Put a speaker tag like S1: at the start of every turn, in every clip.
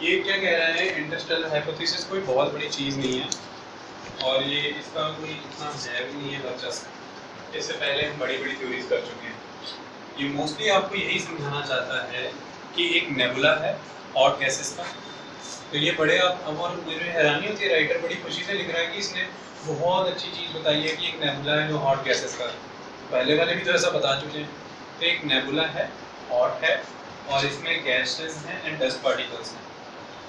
S1: ये क्या कह रहा है, इंटरस्टेलर हाइपोथेसिस कोई बहुत बड़ी चीज़ नहीं है और ये इसका कोई इतना है भी नहीं है दिलचस्प। इससे पहले हम बड़ी बड़ी थ्योरीज कर चुके हैं। ये मोस्टली आपको यही समझाना चाहता है कि एक नेबुला है हॉट गैसेस का। तो ये बड़े अब और मुझे हैरानी होती है, राइटर बड़ी खुशी से लिख रहा है कि इसने बहुत अच्छी चीज़ बताई है कि एक नेबुला है जो हॉट गैसेस का। पहले वाले भी तो ऐसा बता चुके हैं। तो एक नेबुला है, हॉट है और इसमें गैसेस हैं एंड डस्ट पार्टिकल्स हैं,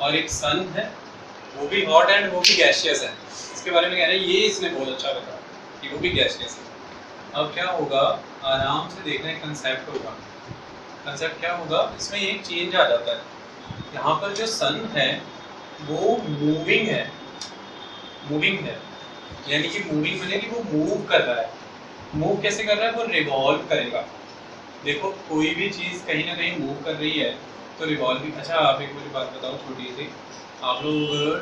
S1: और एक सन है वो भी हॉट एंड वो भी गैसियस है। इसके बारे में कह रहे हैं ये इसने बहुत अच्छा बताया कि वो भी गैसियस है। अब क्या होगा, आराम से देखना एक कंसेप्ट होगा। कंसेप्ट क्या होगा, इसमें एक चेंज आ जाता है। यहाँ पर जो सन है वो मूविंग है, मूविंग है यानी कि मूविंग मतलब कि वो मूव कर रहा है। मूव कैसे कर रहा है, वो रिवॉल्व करेगा। देखो कोई भी चीज़ कहीं ना कहीं मूव कर रही है तो रिवॉल्विंग। अच्छा आप एक मुझे बात बताओ छोटी सी, आप लोग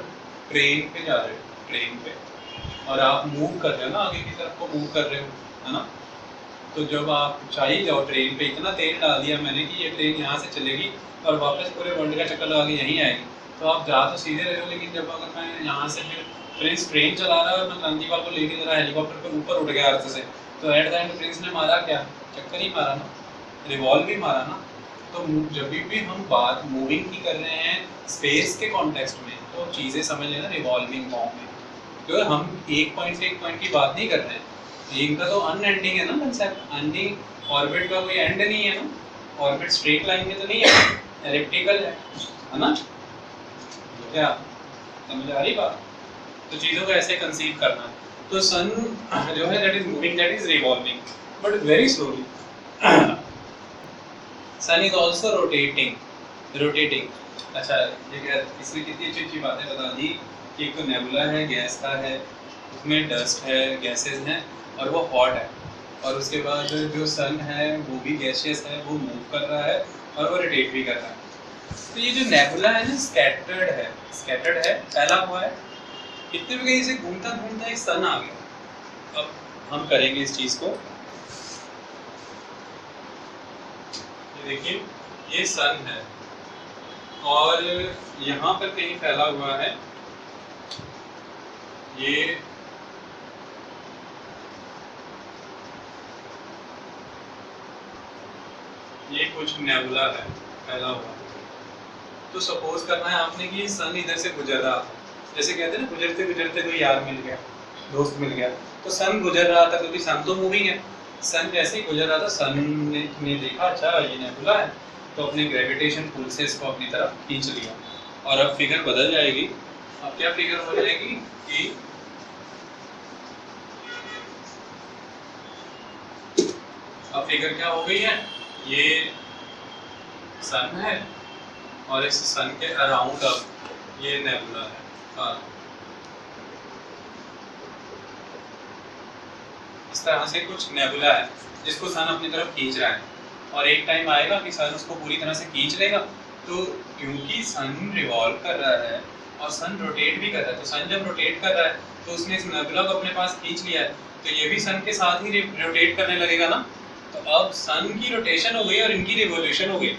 S1: ट्रेन पे जा रहे हो, ट्रेन पे, और आप मूव कर रहे हो ना, आगे की तरफ को मूव कर रहे हो, है ना। तो जब आप चाहिए जाओ ट्रेन पे, इतना तेल डाल दिया मैंने कि ये ट्रेन यहाँ से चलेगी और वापस पूरे वर्ल्ड का चक्कर लगा के यहीं आएगी, तो आप जा तो सीधे रहे हो, लेकिन जब अगर मैं यहाँ से फिर प्रिंस ट्रेन चला रहा है और मैं क्रांतिपाल को लेके जरा हेलीकॉप्टर पर ऊपर उठ गया अर्थ से, तो एट द एंड प्रिंस ने मारा क्या, चक्कर ही मारा ना, रिवॉल्व ही मारा ना। तो जब भी हम बात मूविंग की कर रहे हैं स्पेस के कॉन्टेक्स्ट में, तो चीज़ें समझ लेना रिवॉल्विंग फॉर्म में, क्योंकि हम एक पॉइंट से एक पॉइंट की बात नहीं कर रहे हैं। इनका तो अनएंडिंग है ना कंसेप्ट, एंडिंग ऑर्बिट का कोई एंड नहीं है ना, ऑर्बिट स्ट्रेट लाइन में तो नहीं है, एलिप्टिकल है ना। तो क्या समझ आ रही बात, तो चीज़ों को ऐसे कंसीव करना है। तो सन जो है that is moving, that is revolving but very slowly. Sun is also rotating. अच्छा ये क्या, इसमें कितनी अच्छी अच्छी बातें बता दी कि एक तो नेबुला है, गैस का है, उसमें डस्ट है, गैसेस हैं और वो हॉट है, और उसके बाद जो सन है वो भी गैसियस है, वो मूव कर रहा है और वो रोटेट भी कर रहा है। तो ये जो नेबुला है ना स्कैटर्ड है, फैला हुआ है, कितने भी कहीं से घूमता घूमता एक सन आ गया। अब हम करेंगे इस चीज़ को, देखिए ये सन है और यहाँ पर कहीं फैला हुआ है ये कुछ नेबुला है फैला हुआ। तो सपोज करना है आपने कि सन इधर से गुजर रहा था, जैसे कहते हैं ना गुजरते गुजरते कोई यार मिल गया, दोस्त मिल गया, तो सन गुजर रहा था क्योंकि सन तो मूविंग है। सन जैसे ही गुजर रहा था, सन ने देखा अच्छा ये नेबुला है, तो अपने ग्रेविटेशन पुल से इसको अपनी तरफ खींच लिया। और अब फिगर बदल जाएगी। अब क्या फिगर हो जाएगी कि अब फिगर क्या हो गई है, ये सन है और इस सन के अराउंड अब ये नेबुला है। हाँ इस तरह से कुछ नेबुला है जिसको सन अपनी तरफ खींच रहा है, और एक टाइम आएगा कि सन उसको पूरी तरह से खींच लेगा। तो क्योंकि सन रिवॉल्व कर रहा है और सन रोटेट भी कर रहा है, तो सन जब रोटेट कर रहा है तो उसने इस नेबुला को अपने पास खींच लिया है, तो ये भी सन के साथ ही रोटेट करने लगेगा ना। तो अब सन की रोटेशन हो गई और इनकी रिवोल्यूशन हो गई।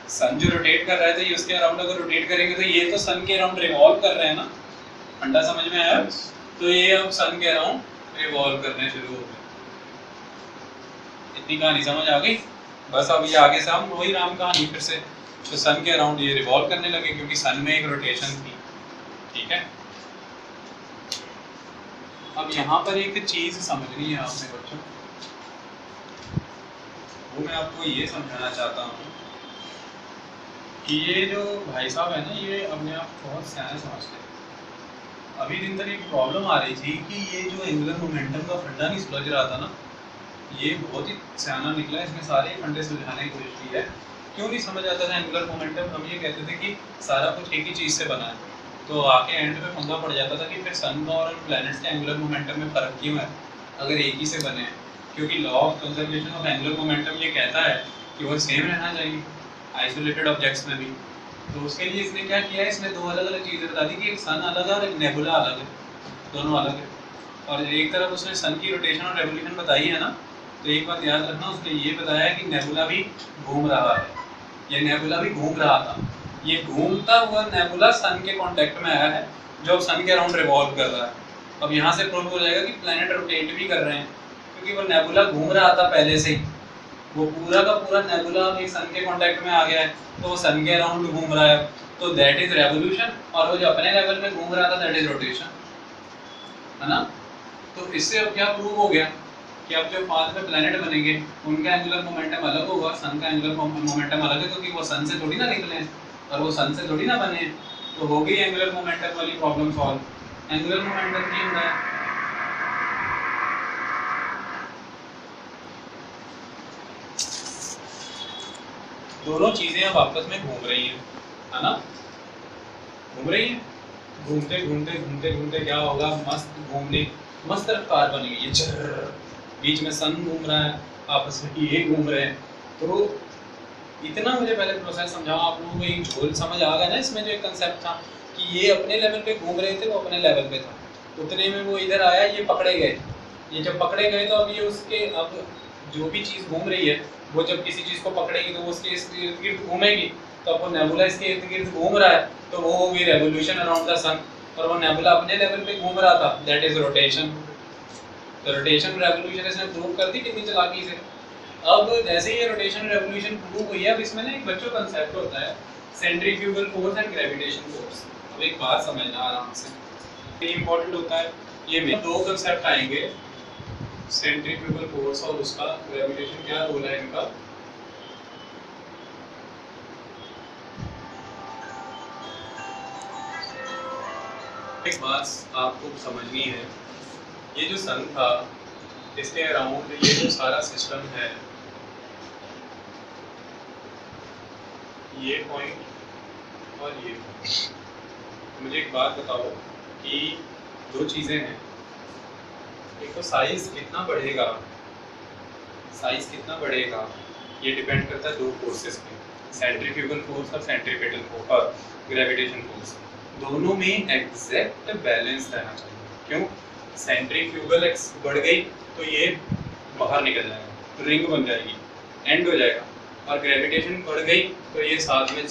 S1: सन जो रोटेट कर रहा है तो ये उसके अराउंड अगर रोटेट करेंगे तो ये तो सन के अराउंड रिवॉल्व कर रहे हैं ना। फंडा समझ में आया? तो ये अब सन के अराउंड रिवॉल्व करने शुरू हो गए। इतनी कहानी समझ आ गई? बस अब ये आगे से हम वही राम कहानी फिर से, तो सन के अराउंड ये रिवॉल्व करने लगे क्योंकि सन में एक रोटेशन थी। ठीक है, अब यहाँ पर एक चीज समझनी है आपने बच्चों, वो मैं आपको ये समझाना चाहता हूँ कि ये जो भाई साहब है ना, ये अपने आप बहुत सियाने समझते हैं। अभी दिन तक एक प्रॉब्लम आ रही थी कि ये जो एंगुलर मोमेंटम का फंडा नहीं सुलझ रहा था ना, ये बहुत ही सियाना निकला, इसमें सारे फंडे सुलझाने की कोशिश की है। क्यों नहीं समझ आता था एंगुलर मोमेंटम? हम ये कहते थे कि सारा कुछ एक ही चीज़ से बना है, तो आके एंड में पंगा पड़ जाता था कि फिर सन का और प्लैनेट्स के एंगुलर मोमेंटम में फ़र्क क्यों है अगर एक ही से बने हैं। क्योंकि law of conservation of angular momentum ये कहता है कि वो सेम रहना चाहिए आइसोलेटेड ऑब्जेक्ट्स में भी। तो उसके लिए इसने क्या किया है, इसने दो अलग अलग चीज़ें बता दी कि एक सन अलग है और एक नेबुला अलग है, दोनों अलग है। और एक तरफ उसने सन की रोटेशन और रेवोल्यूशन बताई है ना, तो एक बात याद रखना, उसने ये बताया है कि नेबुला भी घूम रहा है, ये नेबुला भी घूम रहा था। ये घूमता हुआ नेबुला सन के कांटेक्ट में आया है, जो अब सन के अराउंड रिवॉल्व कर रहा है। अब यहाँ से प्रूव हो जाएगा कि प्लैनेट रोटेट भी कर रहे हैं, क्योंकि वो नेबुला घूम रहा था पहले से ही। वो पूरा का पूरा नेबुला अब एक सन के कांटेक्ट में आ गया है, तो वो सन के अराउंड घूम रहा है, तो दैट इज रेवोल्यूशन। और वो जो अपने लेवल में घूम रहा था दैट इज रोटेशन, है ना। तो इससे अब क्या प्रूव हो गया कि अब जो पाथ में प्लैनेट बनेंगे उनका एंगुलर मोमेंटम अलग होगा, सन का एंगुलर मोमेंटम अलग है, क्योंकि वो सन से थोड़ी ना निकले हैं और वो सन से थोड़ी ना बने हैं। तो हो गई एंगुलर मोमेंटम वाली प्रॉब्लम सॉल्व। एंगुलर मोमेंटम क्या होता है? दोनों चीजें अब आपस में घूम रही हैं, है ना, घूम रही हैं। घूमते घूमते घूमते घूमते क्या होगा, मस्त घूमने मस्त रफ्तार बनेगी। ये चर बीच में सन घूम रहा है, आपस में ये घूम रहे हैं। तो इतना मुझे पहले प्रोसेस समझाओ, आप लोगों को एक झोल समझ आ गया ना इसमें। जो एक कंसेप्ट था कि ये अपने लेवल पे घूम रहे थे, वो अपने लेवल पे था, उतने में वो इधर आया, ये पकड़े गए। ये जब पकड़े गए तो अब ये उसके, अब जो भी चीज़ घूम रही है वो जब किसी चीज़ को पकड़ेगी तो वो उसके इर्द गिर्द घूमेगी। तो अब वो नेबुला इसके इर्द गिर्द घूम रहा है, तो वो होगी रेवोल्यूशन अराउंड द सन। और वो नेबुला अपने लेवल पे घूम रहा था, दैट इज रोटेशन। तो रोटेशन रेवोल्यूशन इसने प्रूव कर दी कितनी चालाकी से। अब जैसे ये रोटेशन रेवोल्यूशन प्रूव हुई है, अब इसमें ना एक बच्चों कंसेप्ट होता है centrifugal force and gravitation force. अब एक बात समझना आराम से, ये इंपॉर्टेंट होता है। ये में दो कंसेप्ट आएंगे, सेंट्रीफ्यूगल फोर्स और उसका ग्रेविटेशन, क्या रोल है इनका। एक बात आपको समझनी है, ये जो सन था इसके अराउंड ये जो सारा सिस्टम है, ये पॉइंट और ये पॉइंट। मुझे एक बात बताओ कि दो चीज़ें हैं, एक तो साइज कितना बढ़ेगा, साइज कितना बढ़ेगा ये डिपेंड करता है दो फोर्सेस पे, सेंट्रीफ्यूगल फोर्स और सेंट्रीपेटल फोर्स और ग्रेविटेशन फोर्स। दोनों में एग्जैक्ट बैलेंस रहना चाहिए। क्यों? सेंट्रीफ्यूगल बढ़ गई तो ये बाहर निकल जाएगा, रिंग बन जाएगी, एंड हो जाएगा। और ग्रेविटेशन बढ़ गई तो ये साथ में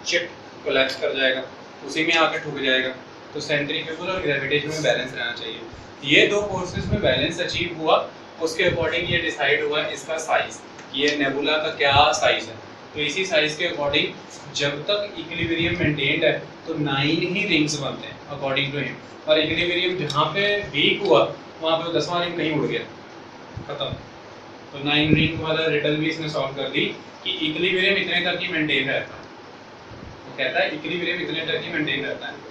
S1: चिप कोलैप्स कर जाएगा, उसी में आके ठुक जाएगा। तो सेंट्रीफ्यूगल और ग्रेविटेशन में बैलेंस रहना चाहिए। ये दो फोर्सेस में बैलेंस अचीव हुआ, उसके अकॉर्डिंग ये डिसाइड हुआ इसका साइज, ये नेबुला का क्या साइज है। तो इसी साइज के अकॉर्डिंग जब तक इक्विलिब्रियम मेंटेन्ड है तो 9 ही रिंग्स बनते हैं अकॉर्डिंग टू हिम। और इक्विलिब्रियम जहाँ पे वीक हुआ वहाँ पे 10वां रिंग कहीं उड़ गया, खत्म। तो 9 रिंग वाला रिडल भी इसने सॉल्व कर दी कि इक्विलिब्रियम इतने तक ही मेंटेन रहता है। वो कहता है इक्विलिब्रियम इतने तक ही मेंटेन रहता है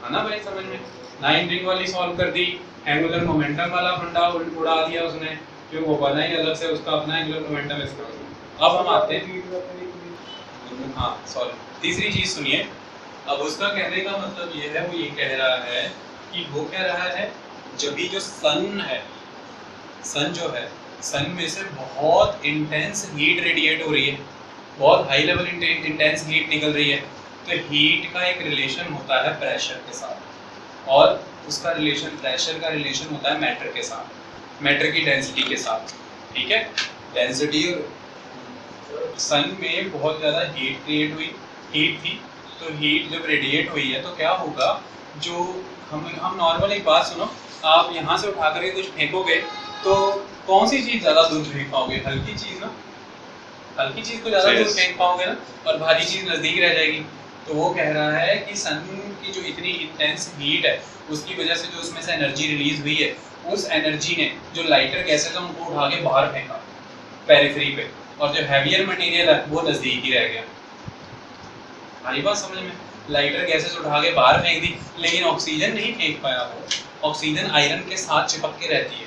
S1: ना भाई, समझ में। 9 रिंग वाली सॉल्व कर दी, एंगुलर मोमेंटम वाला फंडा उड़ा दिया उसने, क्यों वो बना ही अलग से उसका अपना एंगुलर मोमेंटम इसका। अब हम आते हैं, हाँ सॉरी, तीसरी चीज सुनिए। अब उसका कहने का मतलब ये है, वो ये कह रहा है कि वो कह रहा है जब भी जो सन है, सन जो है, सन में से बहुत इंटेंस हीट रेडिएट हो रही है, बहुत हाई लेवल इंटेंस हीट निकल रही है। तो हीट का एक रिलेशन होता है प्रेशर के साथ, और उसका रिलेशन, प्रेशर का रिलेशन होता है मैटर के साथ, मैटर की डेंसिटी के साथ। ठीक है, डेंसिटी, सन में बहुत ज़्यादा हीट क्रिएट हुई, हीट थी, तो हीट जब रेडिएट हुई है तो क्या होगा, जो हम नॉर्मल एक बात सुनो, आप यहाँ से उठा करके कुछ फेंकोगे तो कौन सी चीज़ ज़्यादा दूर फेंक पाओगे? हल्की चीज़ ना, हल्की चीज़ को ज़्यादा दूर फेंक पाओगे ना, और भारी चीज़ नज़दीक रह जाएगी। तो वो कह रहा है कि सन की जो इतनी इंटेंस हीट है उसकी वजह से जो उसमें से एनर्जी रिलीज हुई है, उस एनर्जी ने जो लाइटर गैसेस है उनको उठा के बाहर फेंका पेरिफेरी पे, और जो हैवियर मटेरियल है वो नज़दीक ही रह गया। आई बात समझ में? लाइटर गैसेस उठा के बाहर फेंक दी, लेकिन ऑक्सीजन नहीं फेंक पाया वो। ऑक्सीजन आयरन के साथ चिपक के रहती है,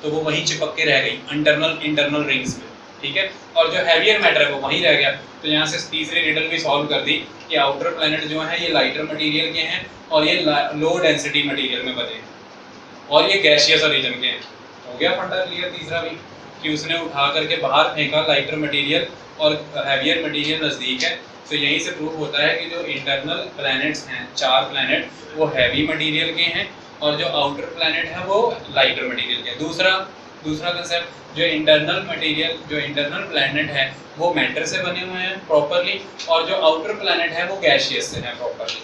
S1: तो वो वहीं चिपक के रह गई इंटरनल रिंग्स में। ठीक है, और जो हैवियर मैटर है वो वहीं रह गया। तो यहाँ से तीसरी रिडल भी सॉल्व कर दी कि आउटर प्लैनेट जो है ये लाइटर मटेरियल के हैं और ये लो डेंसिटी मटेरियल में बने हैं, और ये गैसियस रीजन के हैं। हो गया फंडा क्लियर तीसरा भी, कि उसने उठा करके बाहर फेंका लाइटर मटेरियल और हैवियर मटेरियल नज़दीक है। तो यहीं से प्रूव होता है कि जो इंटरनल प्लैनेट्स हैं, 4 प्लैनेट, वो हैवी मटेरियल के हैं, और जो आउटर प्लैनेट है वो लाइटर मटेरियल के हैं। दूसरा, दूसरा कंसेप्ट जो इंटरनल मटेरियल, जो इंटरनल प्लैनेट है वो मैटर से बने हुए हैं प्रॉपरली, और जो आउटर प्लैनेट है वो गैशियस से है प्रॉपरली,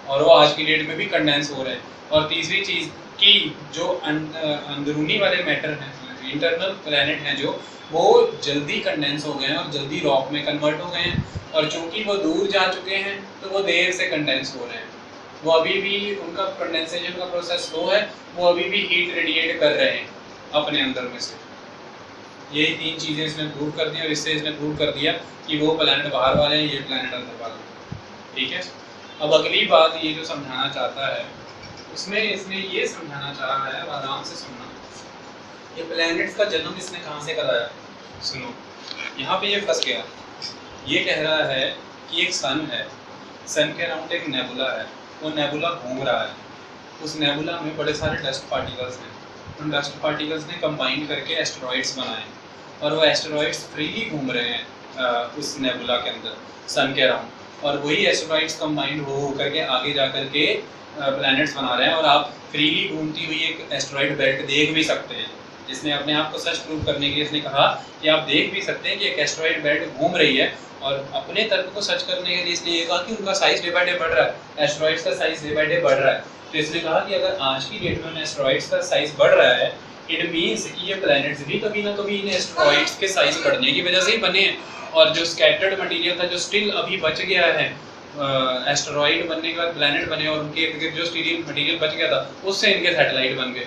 S1: और वो आज की डेट में भी कंडेंस हो रहे हैं। और तीसरी चीज़ कि जो अंदरूनी वाले मैटर हैं, इंटरनल प्लैनेट हैं जो, वो जल्दी कंडेंस हो गए हैं और जल्दी रॉक में कन्वर्ट हो गए हैं, और चूंकि वो दूर जा चुके हैं तो वो देर से कंडेंस हो रहे हैं। वो अभी भी उनका कंडेंसेशन का प्रोसेस स्लो है, वो अभी भी हीट रेडिएट कर रहे हैं अपने अंदर में से। यही तीन चीज़ें इसने प्रूव कर दी, और इससे इसने प्रूव कर दिया कि वो प्लैनेट बाहर वाले हैं, ये प्लैनेट अंदर वाले हैं। ठीक है। अब अगली बात ये जो समझाना चाहता है, उसमें इसने ये समझाना चाहा है, अब आराम से सुनना, ये प्लैनेट्स का जन्म इसने कहाँ से कराया। सुनो, यहाँ पे ये फंस गया। ये कह रहा है कि एक सन है, सन के अराउंड एक नेबुला है, वो नेबुला घूम रहा है, उस नेबुला में बड़े सारे डस्ट पार्टिकल्स हैं, उन डस्ट पार्टिकल्स ने कंबाइन करके एस्टेरॉइड्स बनाए, और वो एस्टेरॉइड्स फ्रीली घूम रहे हैं उस नेबुला के अंदर सन के अराउंड, और वही एस्टेरॉइड्स कंबाइंड हो करके आगे जा करके प्लैनेट्स बना रहे हैं। और आप फ्रीली घूमती हुई एक एस्टेरॉइड बेल्ट देख भी सकते हैं। इसने अपने आप को सच प्रूव करने के लिए इसने कहा कि आप देख भी सकते हैं कि एक एस्टेरॉइड बेल्ट घूम रही है, और अपने तर्क को सच करने के लिए इसने ये कहा कि उनका साइज डे बाय डे बढ़ रहा है, एस्टेरॉइड्स का साइज डे बाय डे बढ़ रहा है। तो इसने कहा कि अगर आज की डेट में एस्टेरॉइड्स का साइज बढ़ रहा है, इट मीन्स कि ये प्लैनेट्स भी कभी ना कभी इन एस्टेरॉइड्स के साइज बढ़ने की वजह से ही बने हैं, और जो स्कैटर्ड मटेरियल था, जो स्टिल अभी बच गया है एस्टेरॉइड बनने के बाद प्लैनेट बने, और उनके इर्द गिर्द जो स्टील मटेरियल बच गया था उससे इनके सैटेलाइट बन गए,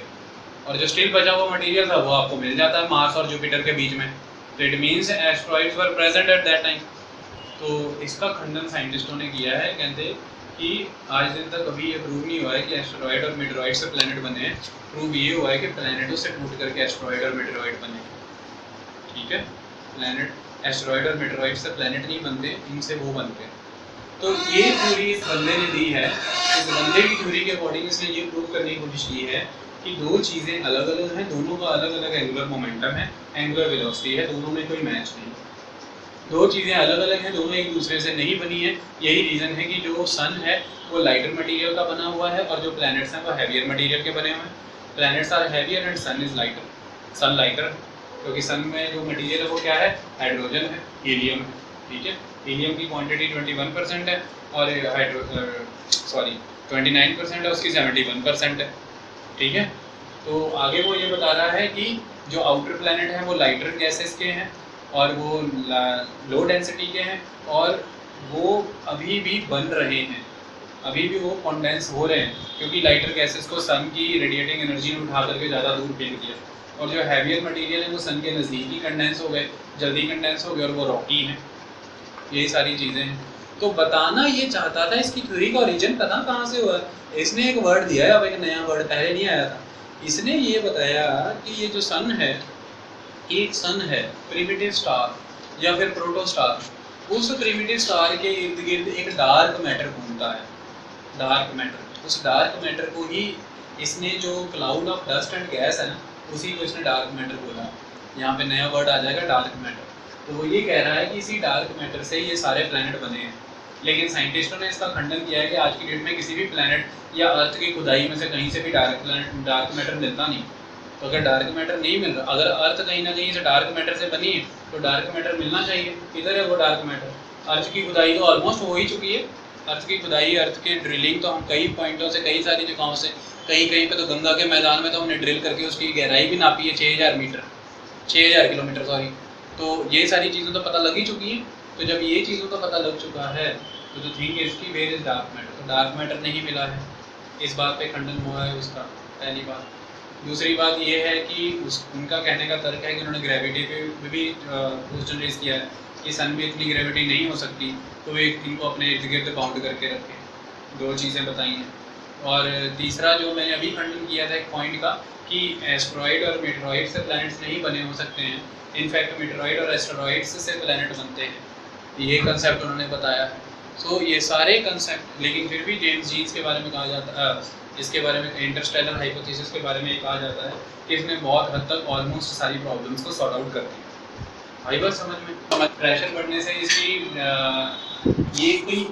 S1: और जो स्टिल बचा हुआ मटेरियल था वो आपको मिल जाता है मार्स और जुपिटर के बीच में। तो it means asteroids were present at that time. तो इसका खंडन साइंटिस्टों ने किया है, कहते कि आज दिन तक कभी ये प्रूव नहीं हुआ है कि एस्टेरॉइड और मेटेरॉइड से प्लैनेट बने हैं। प्रूव ये हुआ है कि प्लैनेटों से टूट करके एस्टेरॉइड और मेटेरॉइड बने। ठीक है, प्लैनेट एस्टेरॉइड और मेटेरॉइड से प्लैनेट नहीं बनते, इनसे वो बनते हैं। तो ये थ्योरी इस बंदे ने दी है। इस बंदे की थ्योरी के अकॉर्डिंग इसने ये प्रूव करने की कोशिश की है कि दो चीज़ें अलग अलग हैं, दोनों का अलग अलग एंगुलर मोमेंटम है, एंगुलर वेलोसिटी है, दोनों में कोई मैच नहीं। दो चीज़ें अलग अलग हैं, दोनों एक दूसरे से नहीं बनी है। यही रीज़न है कि जो सन है वो लाइटर मटेरियल का बना हुआ है, और जो प्लैनेट्स हैं वो हैवियर मटेरियल के बने हुए हैं। Planets are heavier and sun is lighter, sun lighter, क्योंकि सन में जो मटेरियल है वो क्या है, हाइड्रोजन है, हीलियम है। ठीक है, हीलियम की क्वांटिटी 21% है, और 29% है, उसकी 71% है। ठीक है, तो आगे वो ये बता रहा है कि जो आउटर प्लैनेट हैं वो लाइटर गैसेस के हैं, और वो लो डेंसिटी के हैं, और वो अभी भी बन रहे हैं, अभी भी वो कॉन्डेंस हो रहे हैं, क्योंकि लाइटर गैसेस को सन की रेडिएटिंग एनर्जी ने उठा करके ज़्यादा दूर फेंक दिया, और जो हैवियर मटेरियल है वो सन के नज़दीक ही कंडेंस हो गए, जल्दी कंडेंस हो गए, और वो रॉकी हैं। यही सारी चीज़ें हैं। तो बताना ये चाहता था, इसकी थ्योरी का ओरिजिन पता कहाँ से हुआ। इसने एक वर्ड दिया है, अब एक नया वर्ड पहले नहीं आया था। इसने ये बताया कि ये जो सन है, एक सन है प्रिमिटिव स्टार या फिर प्रोटो स्टार, उस प्रिमिटिव स्टार के इर्द गिर्द एक डार्क मैटर घूमता है, डार्क मैटर। उस डार्क मैटर को ही इसने, जो cloud of dust and gas है ना, उसी को इसने डार्क मैटर बोला। यहाँ पे नया वर्ड आ जाएगा, डार्क मैटर। तो वो ये कह रहा है कि इसी डार्क मैटर से ये सारे प्लैनेट बने हैं, लेकिन साइंटिस्टों ने इसका खंडन किया है कि आज की डेट में किसी भी प्लैनेट या अर्थ की खुदाई में से कहीं से भी डार्क मैटर मिलता नहीं। तो अगर डार्क मैटर नहीं मिल रहा, अगर अर्थ कहीं ना कहीं से डार्क मैटर से बनी है, तो डार्क मैटर मिलना चाहिए। किधर है वो डार्क मैटर? अर्थ की खुदाई तो ऑलमोस्ट हो ही चुकी है। अर्थ की खुदाई, अर्थ की ड्रिलिंग तो हम कई पॉइंटों से, कई सारी जगहों से, कहीं कहीं पे तो गंगा के मैदान में तो हमने ड्रिल करके उसकी गहराई भी नापी है, 6000 मीटर, 6000 किलोमीटर सॉरी। तो ये सारी चीज़ें तो पता लग ही चुकी हैं। तो जब ये चीज़ों का पता लग चुका है, तो जो थिंग इसकी वेयर इज डार्क मैटर, तो डार्क मैटर नहीं मिला है, इस बात पे खंडन हुआ है उसका, पहली बात। दूसरी बात ये है कि उनका कहने का तर्क है कि उन्होंने ग्रेविटी पे भी क्वेश्चन रेज किया है कि सन में इतनी ग्रेविटी नहीं हो सकती, तो वे एक थिंग को अपने इर्द गिर्द बाउंड करके रखें। दो चीज़ें बताई हैं। और तीसरा जो मैंने अभी खंडन किया था एक पॉइंट का, कि एस्टेरॉइड और मेटेरॉइड से प्लैनेट्स नहीं बने हो सकते हैं, इनफैक्ट मेटेरॉइड और एस्टेरॉइड्स से प्लैनेट बनते हैं, ये कंसेप्ट उन्होंने बताया है। सो ये सारे कंसेप्ट, लेकिन फिर भी जेम्स जीन्स के बारे में कहा जाता है, इसके बारे में इंटरस्टेलर हाइपोथेसिस के बारे में ये कहा जाता है कि इसने बहुत हद तक ऑलमोस्ट सारी प्रॉब्लम्स को सॉर्ट आउट कर दिया। आई बात समझ में? प्रेशर बढ़ने से इसकी ये कोई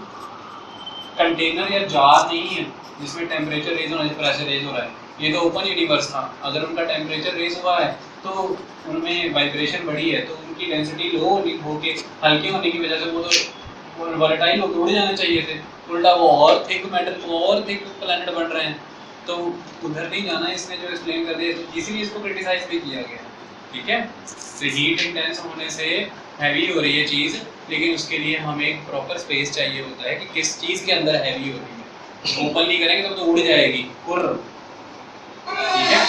S1: कंटेनर या जार नहीं है जिसमें टेम्परेचर रेज होना है, प्रेशर रेज हो रहा है। ये तो ओपन यूनिवर्स था। अगर उनका टेम्परेचर रेज हुआ है तो उनमें वाइब्रेशन बढ़ी है तो उनकी डेंसिटी लो होके हल्के होने की वजह से वो तो वोलेटाइल होकर उड़ जाने चाहिए थे, उल्टा वो और थिक मेटल और थिक प्लैनेट बन रहे हैं, तो उधर नहीं जाना है इसने जो एक्सप्लेन कर दिया, तो इसीलिए इसको क्रिटिसाइज भी किया गया। ठीक है, तो हीट इंटेंस होने से हैवी हो रही है चीज़, लेकिन उसके लिए हमें एक प्रॉपर स्पेस चाहिए होता है कि किस चीज़ के अंदर हैवी हो रही है। ओपन नहीं करेंगे तो उड़ जाएगी कुर्र। ठीक है,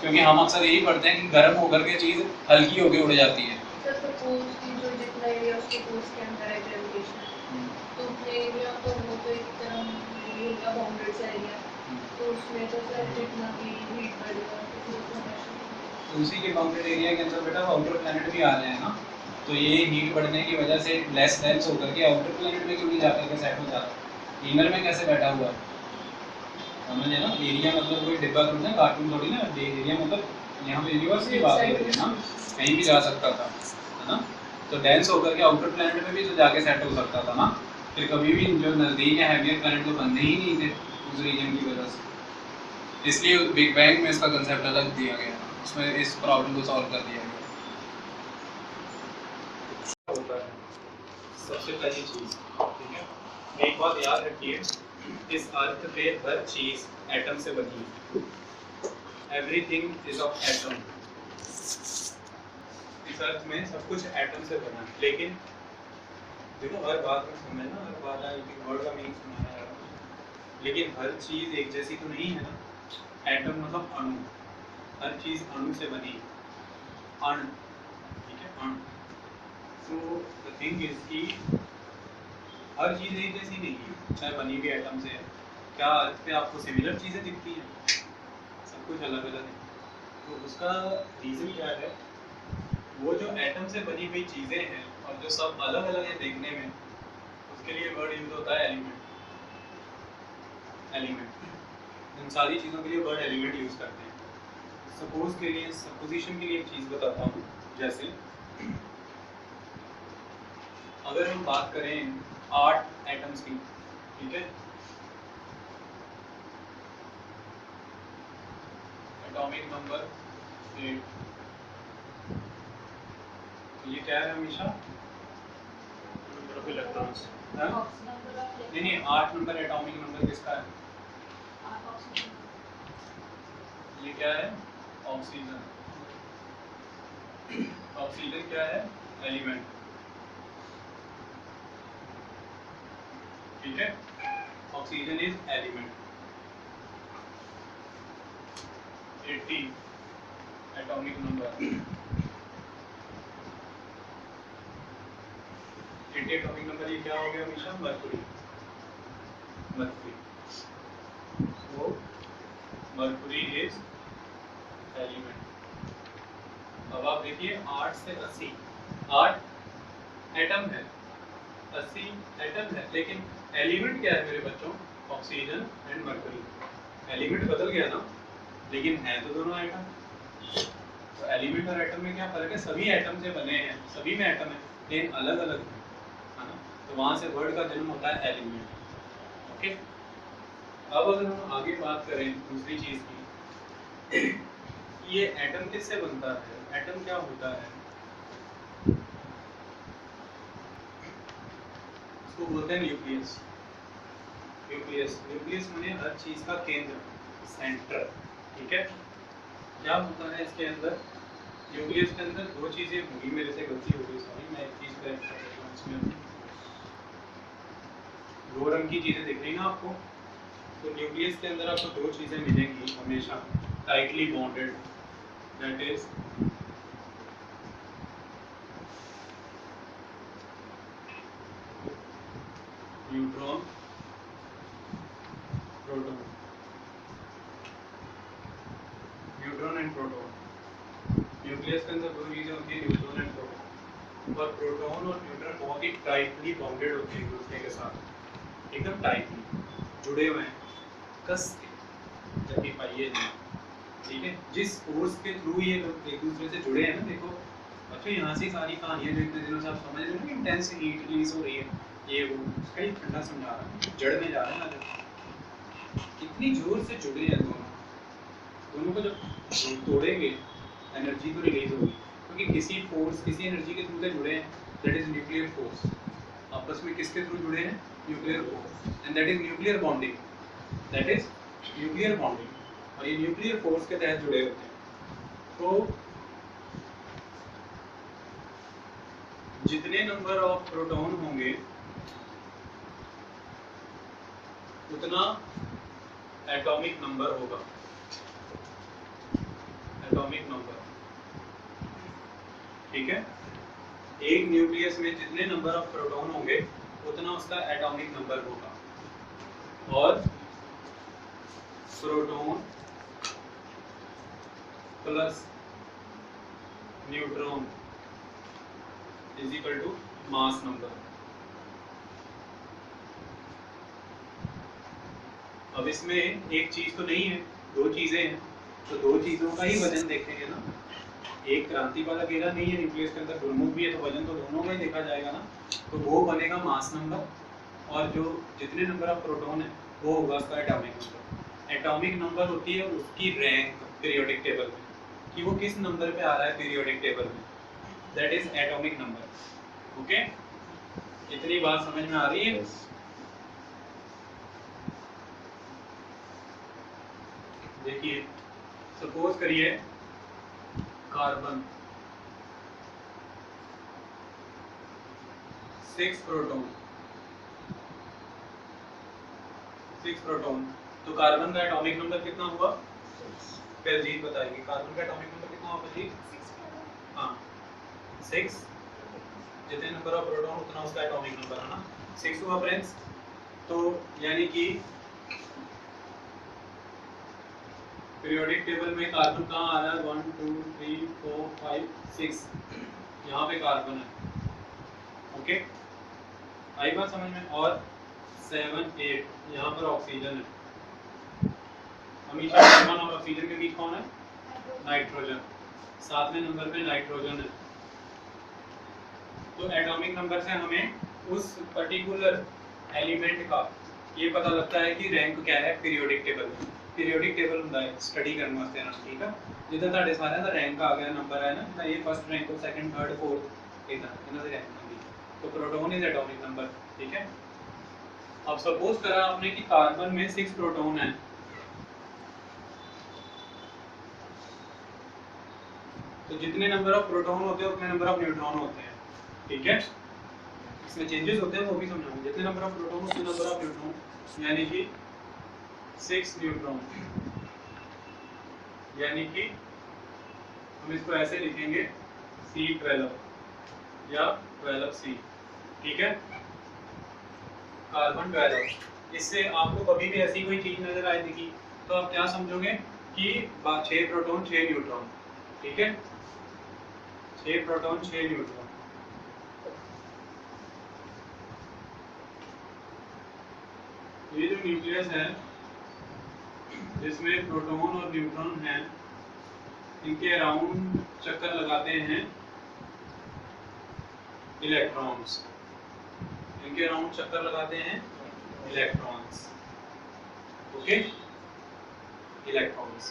S1: क्योंकि हम अक्सर यही पढ़ते हैं कि गर्म होकर के चीज़ हल्की होकर उड़ जाती है। तो उसी के बाउंडेड एरिया के अंदर बेटा आउटर प्लैनेट भी आ रहे हैं ना, तो ये हीट बढ़ने की वजह से लेस डेंस होकर के आउटर प्लैनेट में क्यों नहीं जाकर के सेट हो जाता, इनर में कैसे बैठा हुआ है, समझे ना। एरिया मतलब कोई डिब्बा थोड़ी ना, कार्टून थोड़ी ना, एरिया मतलब यहाँ पे यूनिवर्स की बात हो रही है ना, कहीं भी जा सकता था, है ना। तो डेंस होकर के आउटर प्लैनेट में भी तो जाके सेट हो सकता था ना, फिर कभी भी जो नज़दीक है हैवियर प्लैनेट तो बनने ही नहीं थे उस रीजन की वजह से। इसलिए बिग बैंग में इसका कंसेप्ट अलग दिया गया, उसमें इस प्रॉब्लम को सॉल्व कर दिया गया। होता है सबसे पहली चीज़, ठीक है, एक बात याद रखिए, इस अर्थ पे हर चीज़ एटम से बनी है, एवरीथिंग इज ऑफ एटम। इस अर्थ में सब कुछ एटम से बना है, लेकिन देखो हर बात में समझना, हर बात है वर्ड का मीनिंग सुनाना है, लेकिन हर चीज़ एक जैसी तो नहीं है ना। एटम मतलब अणु, हर चीज़ अणु से बनी, अण, ठीक है, अण। तो द थिंग इज कि हर चीज़ एक जैसी नहीं है, चाहे बनी भी एटम से है। क्या अर्थ पे आपको सिमिलर चीज़ें दिखती हैं? सब कुछ अलग अलग है। तो उसका रीज़न क्या है, वो जो एटम से बनी हुई चीज़ें हैं और जो सब अलग अलग है देखने में, उसके लिए वर्ड यूज होता है एलिमेंट। एलिमेंट, इन सारी चीज़ों के लिए वर्ड एलिमेंट यूज़ करते हैं। सपोज के लिए, सपोजिशन के लिए एक चीज़ बताता हूँ, जैसे अगर हम बात करें 8 एटम्स की, ठीक है, एटॉमिक नंबर 8, तो ये क्या है हमेशा नंबर ऑफ इलेक्ट्रॉन्स, नहीं 8 नंबर एटॉमिक नंबर किसका है, ये क्या है, ऑक्सीजन। ऑक्सीजन क्या है, एलिमेंट, ठीक है, oxygen is element. 80 atomic number, 80 atomic number, ये क्या हो गया हमेशा, Mercury. Mercury, so Mercury is element. अब आप देखिए 8 से 80, 8 एटम है, 80 एटम है, लेकिन एलिमेंट क्या है मेरे बच्चों, ऑक्सीजन एंड मरकुरी। एलिमेंट बदल गया ना, लेकिन है तो दोनों एटम। तो एलिमेंट और एटम में क्या फर्क है, सभी एटम से बने हैं, सभी में एटम है, लेकिन अलग अलग है ना। तो वहाँ से वर्ड का जन्म होता है एलिमेंट। ओके, अब अगर हम आगे बात करें दूसरी चीज़ की, ये एटम किससे बनता है, एटम क्या होता है, उसको बोलते हैं न्यूक्लियस। न्यूक्लियस, न्यूक्लियस माने हर चीज़ का केंद्र, सेंटर। ठीक है, क्या होता है इसके अंदर, न्यूक्लियस के अंदर दो चीज़ें होगी, मेरे से गलती हो गई, सॉरी, मैं एक चीज़ करेक्ट कर देता हूँ। इसमें दो रंग की चीज़ें दिख रही ना आपको, तो न्यूक्लियस के अंदर आपको दो चीज़ें मिलेंगी हमेशा tightly bonded, that is neutron, proton. Neutron and proton, nucleus के अंदर दो चीज़ें होती हैं, न्यूट्रॉन एंड प्रोटॉन। और प्रोटॉन और न्यूट्रॉन बहुत ही टाइटली बॉन्डेड होते हैं एक दूसरे के साथ, एकदम टाइटली जुड़े हुए हैं, कस के, जबकि पाइए नहीं। ठीक है, जिस फोर्स के थ्रू ये लोग एक दूसरे से जुड़े हैं ना, देखो अच्छा, यहाँ से सारी कहानियाँ जो इतने दिनों से आप समझ रहे हो ना, इंटेंस हीट रिलीज हो रही है, ये वो, उसका ही ठंडा समझा रहा है, जड़ में जा रहे हैं ना, कितनी जोर से जुड़े हैं दोनों। दोनों को जब तोड़ेंगे एनर्जी तो रिलीज होगी, क्योंकि किसी फोर्स किसी एनर्जी के थ्रू से जुड़े हैं, दैट इज न्यूक्लियर फोर्स। आपस में किसके थ्रू जुड़े हैं? Nuclear force, and that is nuclear bonding, that is nuclear bonding. और ये न्यूक्लियर फोर्स के तहत जुड़े होते हैं। तो जितने नंबर ऑफ प्रोटॉन होंगे उतना एटॉमिक नंबर होगा, एटॉमिक नंबर, ठीक है। एक न्यूक्लियस में जितने नंबर ऑफ प्रोटॉन होंगे उतना उसका एटॉमिक नंबर होगा। और proton plus neutron is equal to mass number. अब इसमें एक चीज तो नहीं है, दो चीजें हैं, तो दो चीजों का ही वजन देखेंगे ना। एक क्रांति वाला अकेला नहीं है, न्यूक्लियस के अंदर ब्रह्मों भी है, तो वजन तो दोनों का ही देखा जाएगा ना। तो वो बनेगा मास नंबर, और जो जितने नंबर ऑफ प्रोटॉन है वो होगा उसका एटॉमिक नंबर। एटॉमिक नंबर होती है उसकी रैंक पीरियोडिक टेबल में, कि वो किस नंबर पे आ रहा है पीरियोडिक टेबल में, that is atomic number. Okay, इतनी बात समझ में आ रही है? देखिए, सपोज करिए कार्बन 6 प्रोटॉन, 6 प्रोटॉन, तो कार्बन का एटॉमिक नंबर कितना हुआ? फिर जी बताइए, कार्बन का एटॉमिक नंबर कितना होगा जी? 6। हाँ, 6, जितने नंबर ऑफ प्रोटॉन उतना उसका एटॉमिक नंबर है ना, 6 हुआ फ्रेंड्स। तो यानी कि पीरियोडिक टेबल में कार्बन कहाँ आ रहा है? 1 2 3 4 5 6, यहाँ पे कार्बन है। ओके, आई बात समझ में? और 7 8 यहाँ पर ऑक्सीजन है। हमेशा कार्बन और ऑक्सीजन के बीच कौन है? नाइट्रोजन। 7वें नंबर पे नाइट्रोजन है। तो एटॉमिक नंबर से हमें उस पर्टिकुलर एलिमेंट का ये पता लगता है कि रैंक क्या है पीरियोडिक टेबल में। पीरियोडिक टेबल ਹੁੰਦਾ ਹੈ स्टडी करने वास्ते ना, ठीक है। जिदा ਤੁਹਾਡੇ ਸਾਰਿਆਂ ਦਾ रैंक आ गया, नंबर है ना, ये फर्स्ट रैंक हो, सेकंड थर्ड फोर्थ, इधर ਇਹਨਾਂ ਦੇ रैंक होंगी। तो प्रोटॉन इज एटॉमिक नंबर, ठीक है। अब सपोज करा आपने कि कार्बन में 6 प्रोटॉन है, तो जितने नंबर ऑफ प्रोटॉन होते हैं उतने नंबर ऑफ न्यूट्रॉन होते हैं, ठीक है। इसमें चेंजेस होते हैं वो भी समझाऊंगा। जितने नंबर ऑफ प्रोटॉन उतने नंबर ऑफ न्यूट्रॉन, यानी कि 6 न्यूट्रॉन, यानी कि हम इसको ऐसे लिखेंगे C12 या 12C, ठीक है। कार्बन 12। इससे आपको कभी भी ऐसी कोई चीज नजर आएगी तो आप क्या समझोगे कि 6 प्रोटॉन 6 न्यूट्रॉन, ठीक है। 6 प्रोटॉन 6 न्यूट्रॉन। ये जो न्यूक्लियस है जिसमें प्रोटॉन और न्यूट्रॉन हैं, इनके अराउंड चक्कर लगाते हैं इलेक्ट्रॉन्स, इनके अराउंड चक्कर लगाते हैं electrons, okay. Electrons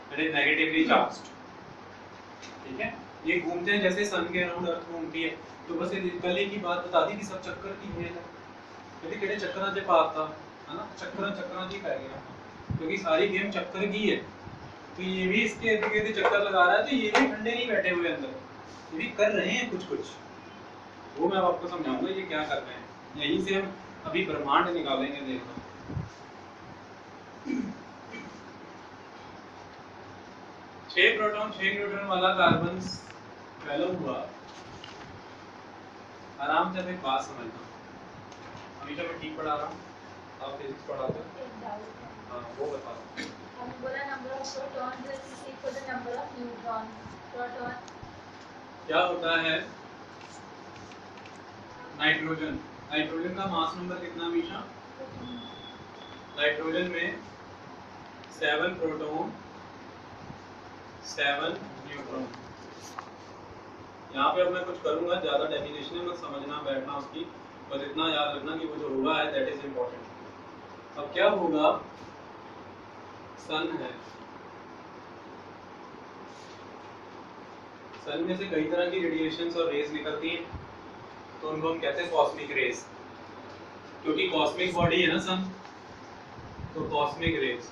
S1: that is negatively charged, ठीक है। ये घूमते हैं जैसे सन के अराउंड अर्थ घूमती है। तो बस ये कल की बात बता दी कि सब चक्कर की है, क्योंकि किहड़े चक्करां च पाता है ना, चक्करां च पै गया, क्योंकि सारी गेम चक्कर की है। तो ये भी इसके इर्द गिर्द चक्कर लगा रहा है, तो ये भी ठंडे नहीं बैठे हुए अंदर, ये भी कर रहे हैं कुछ कुछ, वो मैं आपको समझाऊंगा ये क्या कर रहे हैं। यहीं से हम अभी ब्रह्मांड निकालेंगे, देखना। 6 प्रोटॉन 6 न्यूट्रॉन वाला कार्बन 12 हुआ। आराम से एक बात समझना, हमेशा मैं ठीक पढ़ा रहा हूँ, आप फिजिक्स पढ़ाते हो, हाँ वो बता दो।
S2: हम बोला number of proton is equal to number of neutron. Proton
S1: क्या होता है? नाइट्रोजन, नाइट्रोजन का मास नंबर कितना हमेशा? नाइट्रोजन में 7 प्रोटॉन 7 न्यूट्रॉन। यहाँ पे अब मैं कुछ करूँगा, ज़्यादा डेफिनेशन है, मत समझना बैठना उसकी, बस इतना याद रखना कि वो जो हुआ है दैट इज इम्पोर्टेंट। अब क्या होगा? सन है, सन में से कई तरह की रेडिएशंस और रेज निकलती हैं, तो उनको हम कहते हैं कॉस्मिक रेज, क्योंकि कॉस्मिक बॉडी है ना सन, तो कॉस्मिक रेज।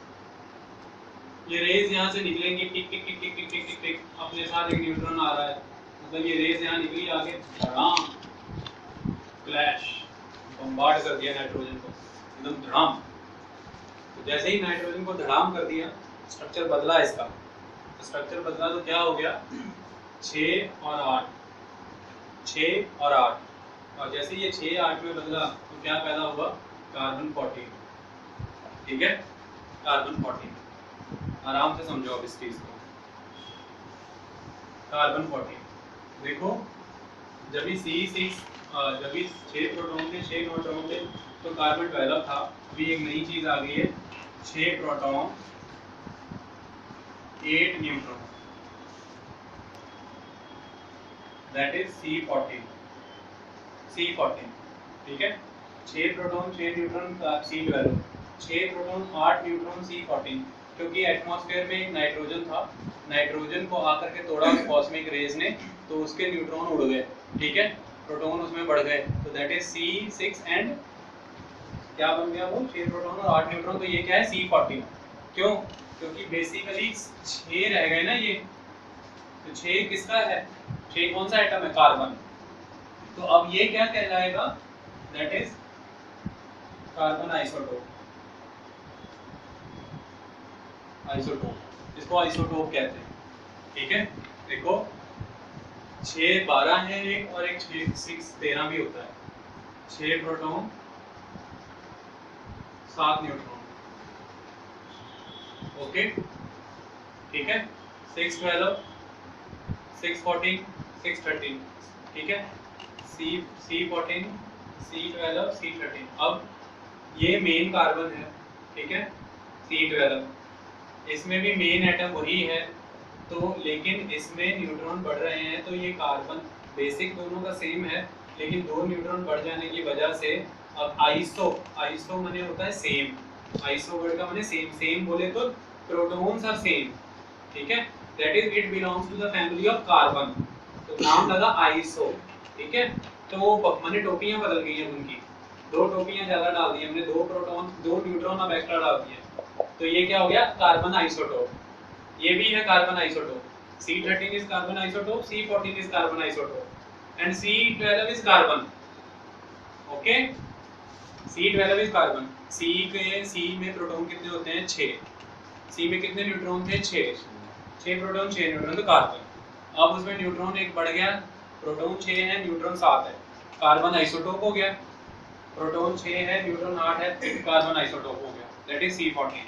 S1: ये रेज यहाँ से निकलेंगी, टिक टिक टिक टिक टिक टिक टिक टिक, अपने साथ एक न्यूट्रॉन आ रहा है, मतलब ये रेज यहाँ निकली, आगे धड़ाम फ्लैश बम्बार्ड कर दिया नाइट्रोजन को एकदम धड़ाम। तो जैसे ही नाइट्रोजन को धड़ाम कर दिया, स्ट्रक्चर बदला इसका, स्ट्रक्चर बदला तो क्या हो गया, 6 और 8, 6 और 8, और जैसे ये 6 8 में बदला तो क्या पैदा हुआ, कार्बन 14। ठीक है, कार्बन 14, आराम से समझो अब इस चीज को। कार्बन 14 देखो, जब भी C6 जब भी 6 प्रोटॉन थे 6 न्यूट्रॉन थे, तो कार्बन 12 था। अभी एक नई चीज आ गई है, 6 proton 8 neutron, that is C14। C14 ठीक है, 6 proton 6 neutron C12, 6 proton 8 neutron C14, क्योंकि एटमॉस्फेयर में एक नाइट्रोजन था, नाइट्रोजन को आकर के तोड़ा उस कॉस्मिक रेज ने, तो उसके न्यूट्रॉन उड़ गए। ठीक है, प्रोटॉन उसमें बढ़ गए, तो दैट इज C6 एंड क्या बन गया वो, 6 प्रोटॉन और 8 न्यूट्रॉन, तो ये क्या है C14। क्यों, क्योंकि बेसिकली 6 रह गए ना ये, तो 6 किसका है, 6 कौन सा एटम है, कार्बन। तो अब ये क्या कहलाएगा, that is carbon isotope. Isotope, इसको आइसोटोप कहते हैं। ठीक है, देखो 6 12 है एक, और एक 6 13 भी होता है, 6 प्रोटॉन 7 न्यूट्रॉन। ओके ठीक है, 6 12 6 14 6 13। ठीक है, C14 C12 C13। अब ये मेन कार्बन है, ठीक है, C12, इसमें भी मेन एटम वही है, तो लेकिन इसमें न्यूट्रॉन बढ़ रहे हैं, तो ये कार्बन बेसिक दोनों का सेम है, लेकिन 2 न्यूट्रॉन बढ़ जाने की वजह से अब आइसो माने होता है सेम, आइसो वर्ड का माने सेम, सेम बोले तो प्रोटॉन्स आर सेम। ठीक है, that is it belongs to the family of carbon, तो नाम लगा आइसो। ठीक है, तो मैंने टोपियां बदल गई हैं उनकी, 2 टोपियां ज्यादा डाल दी हमने, 2 प्रोटॉन 2 न्यूट्रॉन अब एक्स्ट्रा डाल दिए, तो ये क्या हो गया, कार्बन आइसोटोप। ये भी है carbon isotope, C13 is carbon isotope, C14 is carbon isotope and C12 is carbon. Okay, C12 is carbon. C में प्रोटॉन कितने होते हैं, 6, C में कितने न्यूट्रॉन थे, 6 प्रोटॉन 6 न्यूट्रॉन, तो कार्बन। अब उसमें न्यूट्रॉन एक बढ़ गया, प्रोटॉन 6 है न्यूट्रॉन 7 है, कार्बन आइसोटोप हो गया। प्रोटॉन 6 है न्यूट्रॉन 8 है, कार्बन आइसोटोप हो गया, दैट इज C14।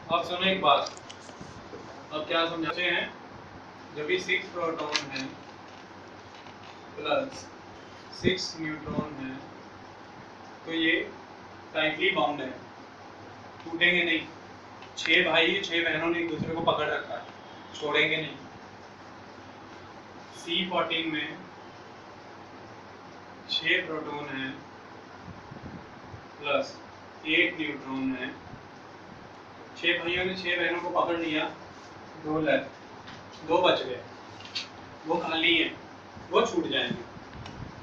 S1: अब सुनो एक बात, अब क्या समझाते हैं, जब भी 6 प्रोटॉन है प्लस 6 न्यूट्रॉन है, तो ये टाइटली बाउंड है, टूटेंगे नहीं। 6 भाई 6 बहनों ने एक दूसरे को पकड़ रखा है, छोड़ेंगे नहीं। C14 में 6 प्रोटॉन है प्लस 8 न्यूट्रॉन है, 6 भाइयों ने 6 बहनों को पकड़ लिया, 2 लेफ्ट 2 बच गए, वो खाली हैं, वो छूट जाएंगे,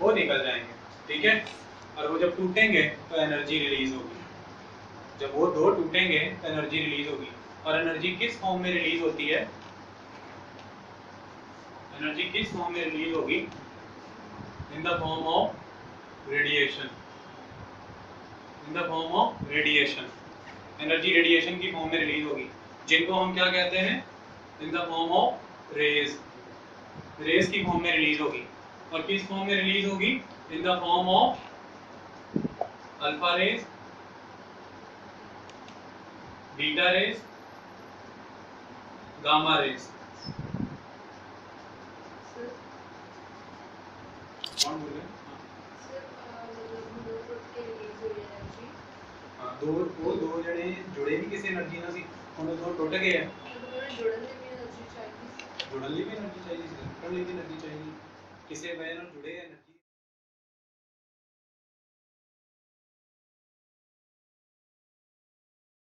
S1: वो निकल जाएंगे। ठीक है, और वो जब टूटेंगे तो एनर्जी रिलीज होगी, जब वो 2 टूटेंगे तो एनर्जी रिलीज होगी, और एनर्जी किस फॉर्म में रिलीज होती है, एनर्जी किस फॉर्म में रिलीज होगी, in the form of radiation, in the form of radiation, energy radiation की फॉर्म में रिलीज होगी, जिनको हम क्या कहते हैं, in the form of rays, rays की फॉर्म में रिलीज होगी। और किस फॉर्म में रिलीज होगी, in the form of alpha rays, beta rays, gamma rays. कौन बोल रहे हैं, दो जने जुड़े भी किसी एनर्जी ना सी, उन्हें 2 टूट गए हैं, जुड़न ली भी एनर्जी चाहिए, किसी बहन जुड़े हैं।